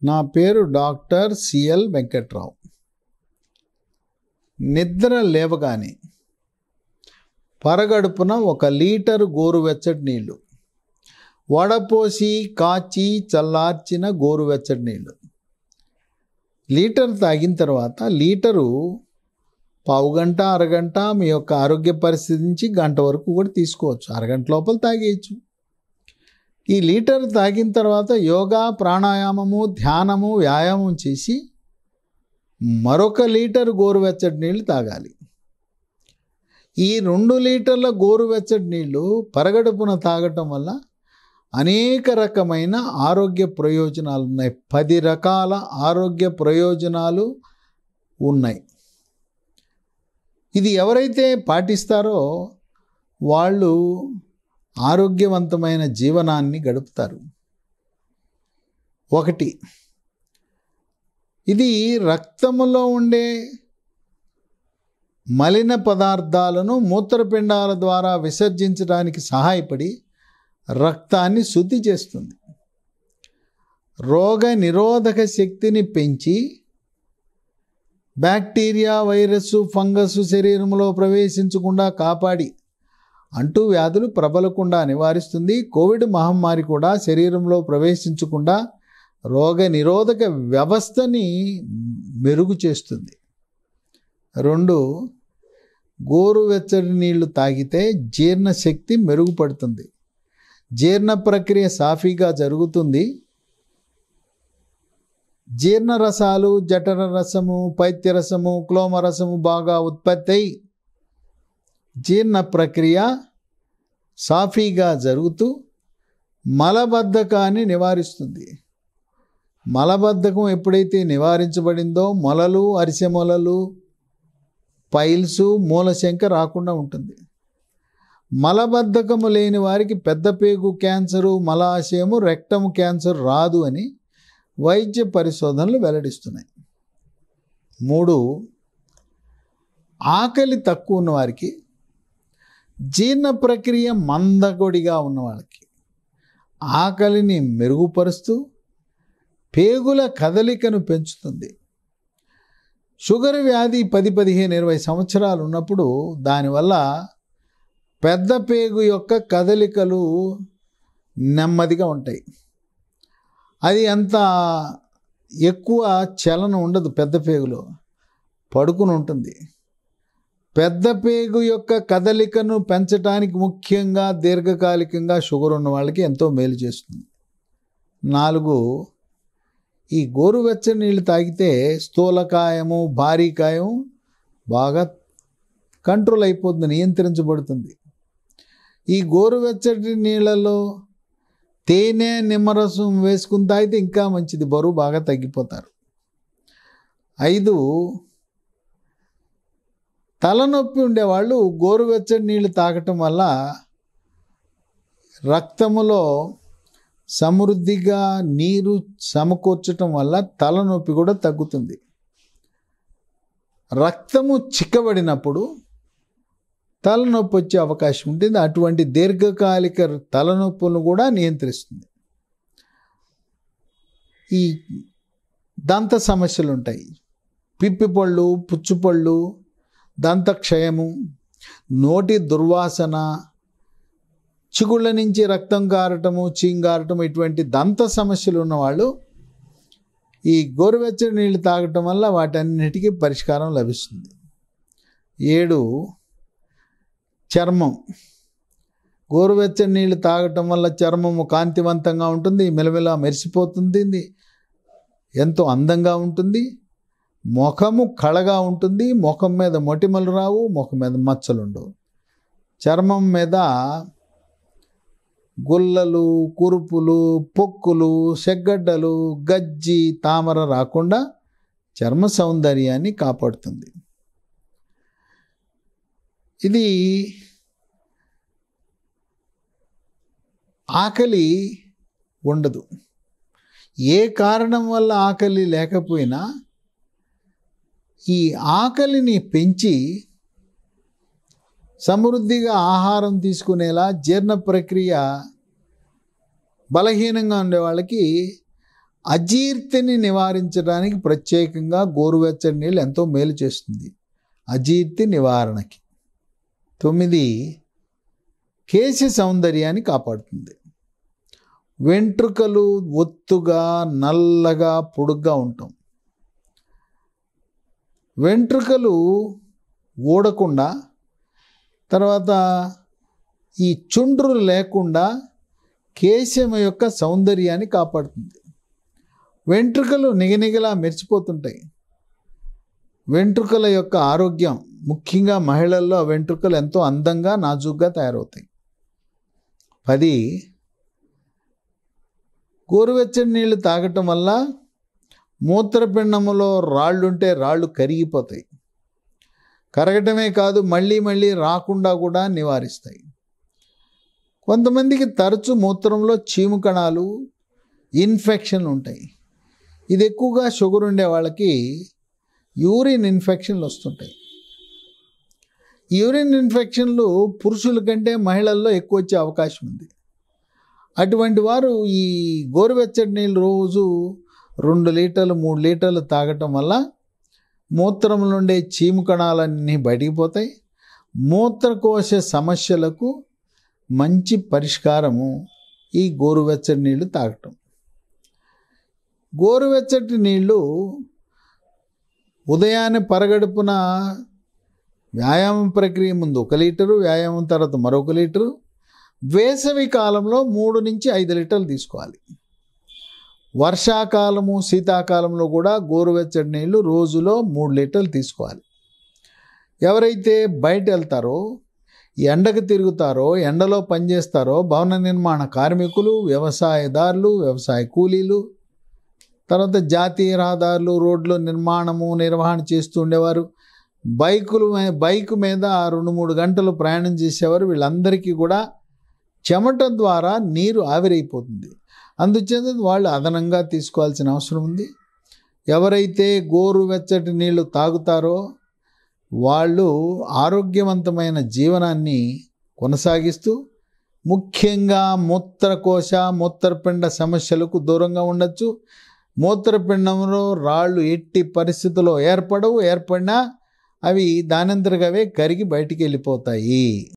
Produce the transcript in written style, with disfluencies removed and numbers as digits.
నా పేరు doctor CL Venkatrao. నిద్ర లేవగానే పరగడుపున 1 లీటరు గోరువెచ్చటి నీళ్ళు, వడపోసి కాచి చల్లార్చిన గోరువెచ్చటి నీళ్ళు లీటర్ తాగిన తర్వాత లీటరు పావుగంట అరగంట మీ యొక్క ఆరోగ్య పరిస్థితి నుంచి గంట వరకు కూడా తీసుకోవచ్చు. అరగంట లోపల తాగేయచ్చు. ఈ లీటర్ తాగిన తర్వాత యోగా, ప్రాణాయామము, ధ్యానము, వ్యాయామం చేసి మరొక లీటర్ గోరువెచ్చటి నీళ్ళు తాగాలి. ఈ 2 లీటర్ల గోరువెచ్చటి నీళ్ళు పరగడుపున తాగటం వల్ల అనేక రకమైన ఆరోగ్య ప్రయోజనాలు ఉన్నాయి. 10 రకాల ఆరోగ్య ప్రయోజనాలు ఉన్నాయి. ఇది ఎవరైతే పాటిస్తారో వాళ్ళు ఆరోగ్యవంతమైన జీవనాన్ని గడుపుతారు. 1, ఇది రక్తములో ఉండే మలిన పదార్థాలను మూత్రపిండాల ద్వారా విసర్జించడానికి సహాయపడి రక్తాన్ని శుద్ధి చేస్తుంది. రోగ నిరోధక శక్తిని పెంచి బ్యాక్టీరియా, వైరస్, ఫంగస్ శరీరంలో ప్రవేశించకుండా కాపాడి అంటువ్యాధులు ప్రబలకుండా నివారిస్తుంది. కోవిడ్ మహమ్మారి కూడా శరీరంలో ప్రవేశించకుండా రోగ నిరోధక వ్యవస్థని మెరుగు చేస్తుంది. 2, గోరువెచ్చని నీళ్లు తాగితే జీర్ణశక్తి మెరుగుపడుతుంది. జీర్ణ ప్రక్రియ సాఫీగా జరుగుతుంది. జీర్ణరసాలు, జఠర రసము, పైత్యరసము, క్లోమరసము బాగా ఉత్పత్తి అయి జీర్ణ ప్రక్రియ సాఫీగా జరుగుతూ మలబద్ధకాన్ని నివారిస్తుంది. మలబద్ధకం ఎప్పుడైతే నివారించబడిందో మొలలు, అరిసె మొలలు, పైల్స్, మూలశంక రాకుండా ఉంటుంది. మలబద్ధకము లేని వారికి పెద్ద పేగు క్యాన్సరు, మలాశయము, రెక్టమ్ క్యాన్సర్ రాదు అని వైద్య పరిశోధనలు వెల్లడిస్తున్నాయి. 3, ఆకలి తక్కువ ఉన్నవారికి, జీర్ణ ప్రక్రియ మందకొడిగా ఉన్నవాళ్ళకి ఆకలిని మెరుగుపరుస్తూ పేగుల కదలికను పెంచుతుంది. షుగర్ వ్యాధి 10, 15, 20 సంవత్సరాలు ఉన్నప్పుడు దానివల్ల పెద్ద పేగు యొక్క కదలికలు నెమ్మదిగా ఉంటాయి. అది అంత ఎక్కువ చలనం ఉండదు. పెద్ద పేగులో పడుకుని ఉంటుంది. పెద్ద పేగు యొక్క కదలికను పెంచడానికి ముఖ్యంగా దీర్ఘకాలికంగా షుగర్ ఉన్న వాళ్ళకి ఎంతో మేలు చేస్తుంది. 4, ఈ గోరువెచ్చని నీళ్ళు తాగితే స్థూలకాయము, భారీకాయం బాగా కంట్రోల్ అయిపోతుంది, నియంత్రించబడుతుంది. ఈ గోరువెచ్చటి నీళ్ళలో తేనె, నిమ్మరసం వేసుకుని తాగితే ఇంకా మంచిది, బరువు బాగా తగ్గిపోతారు. 5, తలనొప్పి ఉండేవాళ్ళు గోరువెచ్చని నీళ్ళు తాగటం వల్ల రక్తములో సమృద్ధిగా నీరు సమకూర్చటం వల్ల తలనొప్పి కూడా తగ్గుతుంది. రక్తము చిక్కబడినప్పుడు తలనొప్పి వచ్చే అవకాశం ఉంటుంది. అటువంటి దీర్ఘకాలిక తలనొప్పులను కూడా నియంత్రిస్తుంది. ఈ దంత సమస్యలు ఉంటాయి. పిప్పిపళ్ళు, పుచ్చుపళ్ళు, దంతక్షయము, నోటి దుర్వాసన, చిగుళ్ళ నుంచి రక్తం కారటము, చీంగారటం, ఇటువంటి దంత సమస్యలు ఉన్నవాళ్ళు ఈ గోరువెచ్చని నీళ్ళు తాగటం వల్ల వాటన్నిటికీ పరిష్కారం లభిస్తుంది. 7, చర్మం. గోరువెచ్చని నీళ్ళు తాగటం వల్ల చర్మము కాంతివంతంగా ఉంటుంది, మెలమెలా మెరిసిపోతుంది, ఎంతో అందంగా ఉంటుంది. ముఖము కళగా ఉంటుంది. ముఖం మీద మొటిమలు రావు, ముఖం మీద మచ్చలు ఉండవు. చర్మం మీద గుల్లలు, కురుపులు, పొక్కులు, సెగ్గడ్డలు, గజ్జి, తామర రాకుండా చర్మ సౌందర్యాన్ని కాపాడుతుంది. ఇది ఆకలి ఉండదు. ఏ కారణం వల్ల ఆకలి లేకపోయినా ఈ ఆకలిని పెంచి సమృద్ధిగా ఆహారం తీసుకునేలా జీర్ణ ప్రక్రియ బలహీనంగా ఉండే వాళ్ళకి అజీర్తిని నివారించడానికి ప్రత్యేకంగా గోరువెచ్చని నీళ్ళు ఎంతో మేలు చేస్తుంది అజీర్తి నివారణకి. 9 కేశ సౌందర్యాన్ని కాపాడుతుంది. వెంట్రుకలు ఒత్తుగా నల్లగా పొడుగ్గా ఉంటాం. వెంట్రుకలు ఊడకుండా, తర్వాత ఈ చుండ్రులు లేకుండా కేశం యొక్క సౌందర్యాన్ని కాపాడుతుంది. వెంట్రుకలు నిగనిగలా మెరిసిపోతుంటాయి. వెంట్రుకల యొక్క ఆరోగ్యం, ముఖ్యంగా మహిళల్లో వెంట్రుకలు ఎంతో అందంగా నాజూగ్గా తయారవుతాయి. 10 గోరువెచ్చని నీళ్ళు తాగటం వల్ల మూత్రపిండములో రాళ్ళుంటే రాళ్ళు కరిగిపోతాయి. కరగటమే కాదు, మళ్ళీ మళ్ళీ రాకుండా కూడా నివారిస్తాయి. కొంతమందికి తరచు మూత్రంలో చీము కణాలు, ఇన్ఫెక్షన్లు ఉంటాయి. ఇది ఎక్కువగా షుగర్ ఉండే వాళ్ళకి యూరిన్ ఇన్ఫెక్షన్లు వస్తుంటాయి. యూరిన్ ఇన్ఫెక్షన్లు పురుషుల కంటే మహిళల్లో ఎక్కువ వచ్చే అవకాశం ఉంది. అటువంటి వారు ఈ గోరువెచ్చటి నీళ్ళు రోజు 2 లీటర్లు 3 లీటర్లు తాగటం వల్ల మూత్రంలో ఉండే చీము కణాలన్నీ బయటికి పోతాయి. మూత్రకోశ సమస్యలకు మంచి పరిష్కారము ఈ గోరువెచ్చటి నీళ్ళు తాగటం. గోరువెచ్చటి నీళ్ళు ఉదయాన్నే పరగడుపున వ్యాయామం ప్రక్రియ ముందు 1 లీటరు, వ్యాయామం తర్వాత మరొక లీటరు, వేసవి కాలంలో 3 నుంచి 5 లీటర్లు తీసుకోవాలి. వర్షాకాలము శీతాకాలంలో కూడా గోరువెచ్చటి నీళ్ళు రోజులో 3 లీటర్లు తీసుకోవాలి. ఎవరైతే బయట వెళ్తారో, ఎండకు తిరుగుతారో, ఎండలో పనిచేస్తారో, భవన నిర్మాణ కార్మికులు, వ్యవసాయదారులు, వ్యవసాయ కూలీలు, తర్వాత జాతీయ రహదారులు, రోడ్లు నిర్వహణ చేస్తూ ఉండేవారు, బైకు మీద 2-3 గంటలు ప్రయాణం చేసేవారు, వీళ్ళందరికీ కూడా చెమట ద్వారా నీరు ఆవిరైపోతుంది. అందుచేత వాళ్ళు అదనంగా తీసుకోవాల్సిన అవసరం ఉంది. ఎవరైతే గోరువెచ్చటి నీళ్లు తాగుతారో వాళ్ళు ఆరోగ్యవంతమైన జీవనాన్ని కొనసాగిస్తూ ముఖ్యంగా మూత్రకోశ మూత్రపిండ సమస్యలకు దూరంగా ఉండొచ్చు. మూత్రపిండంలో రాళ్ళు ఎట్టి పరిస్థితుల్లో ఏర్పడినా అవి దానంతరగా అవే కరిగి బయటికి వెళ్ళిపోతాయి.